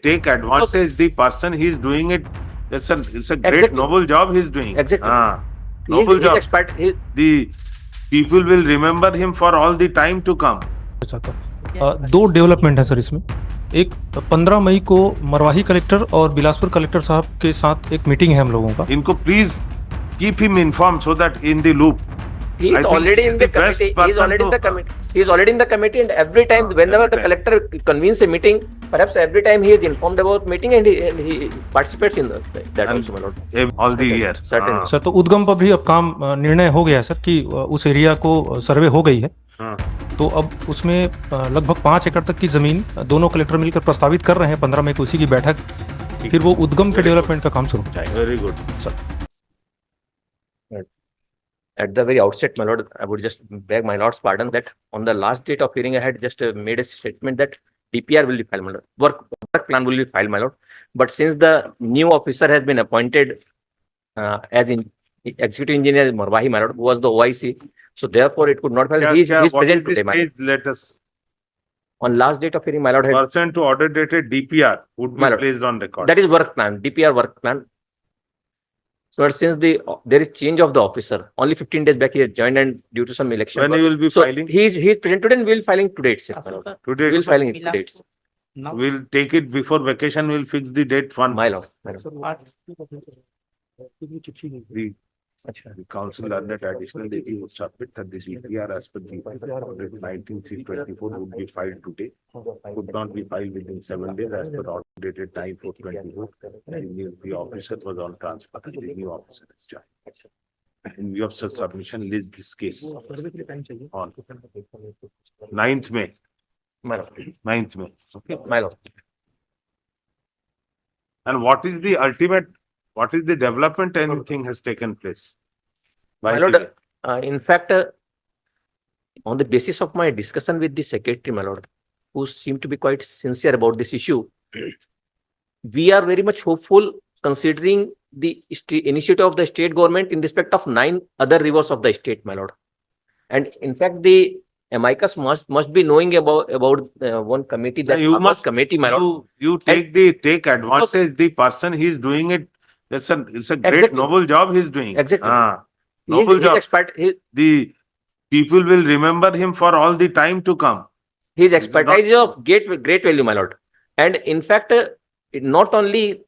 take advantage the person he is doing it. It's a great Exactly. noble job he is doing. Exactly. Noble job. Expert. The people will remember him for all the time to come. दो development है sir इसमें। एक 15 मई को Marwahi collector और Bilaspur collector साहब के साथ एक मीटिंग है हम लोगों का। इनको please keep him informed so that in the loop. He is already in the committee. He is already in the committee. He is already in the committee, and every time, whenever the collector convenes a meeting, perhaps every time he is informed about meeting and he participates in that also, my lord. All the year. Certainly. Sir तो उद्गम पर भी अब काम निर्णय हो गया है सर कि उस एरिया को सर्वे हो गई है। तो अब उसमें लगभग 5 एकड़ तक की जमीन दोनों कलेक्टर मिलकर प्रस्तावित कर रहे हैं। 15 मई को उसी की बैठक, फिर वो उद्गम के डेवलपमेंट का काम शुरू हो जाएगा। Very good sir. At the very outset, my lord, I would just beg my lord's pardon that on the last date of hearing, I had just made a statement that DPR will be filed, my lord. Work plan will be filed, my lord. But since the new officer has been appointed as in executive engineer Marwahi, my lord, who was the OIC, so therefore it could not file. He is present today, my lord. Let us. On last date of hearing, my lord, Person to order dated DPR would be placed on record. that is work plan, DPR work plan. So since there is change of the officer, only 15 days back he has joined, and due to some election. When he will be filing? He is present today and we will filing today itself. Today We will itself? filing it today itself. We'll take it before vacation. We'll fix the date. My lord. My lord. The council learned additionally he would submit that this DPR as per the 19/3/24 would be filed today. Could not be filed within 7 days as per order dated 9/4/24. The officer was on transfer. The new officer is joined. In view of such submission, list this case on 9th May. My lord. 9th May. Okay. My lord. And what is the ultimate? What is the development? Anything has taken place? My lord, in fact, on the basis of my discussion with the secretary, my lord, who seemed to be quite sincere about this issue, we are very much hopeful considering the initiative of the state government in respect of 9 other rivers of the state, my lord. And in fact, the amicus must be knowing about one committee, that you must committee, my lord. You take advantage the person he is doing it. It's a great noble job he is doing. Exactly. Noble job. Expert. The people will remember him for all the time to come. His expertise is of great value, my lord. And in fact, not only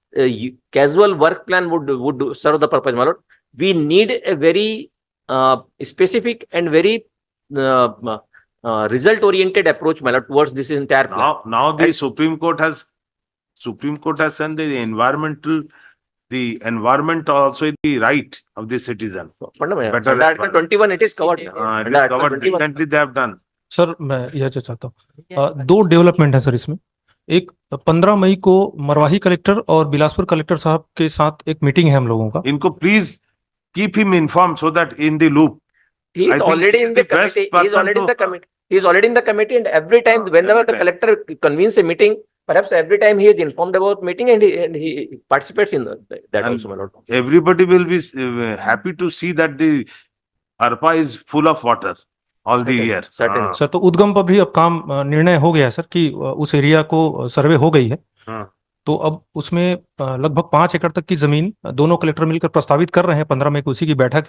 casual work plan would serve the purpose, my lord. We need a very specific and very result-oriented approach, my lord, towards this entire plan. Now the Supreme Court has sent the environment also is the right of the citizen. Under Article 21, it is covered. It is covered. Recently they have done. Sir मैं यह चाहता हूँ, 2 development है sir इसमें। एक 15 मई को Marwahi collector और Bilaspur collector साहब के साथ एक मीटिंग है हम लोगों का। इनको please keep him informed so that in the loop. He is already in the committee. He is already in the committee. He is already in the committee, and every time, whenever the collector convenes a meeting, perhaps every time he is informed about meeting and he participates in that also, my lord. Everybody will be happy to see that the ARPA is full of water all the year. Certainly. Sir तो उद्गम पर भी अब काम निर्णय हो गया है सर कि उस एरिया को सर्वे हो गई है। तो अब उसमें लगभग 5 एकड़ तक की जमीन दोनों कलेक्टर मिलकर प्रस्तावित कर रहे हैं। 15 मई को उसी की बैठक,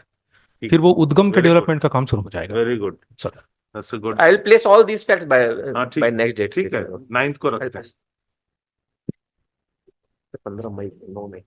फिर वो उद्गम के डेवलपमेंट का काम शुरू हो जाएगा। Very good sir. That's a good. I will place all these facts by next date. ठीक है, 9th को रखते हैं। 15 मई 9 मई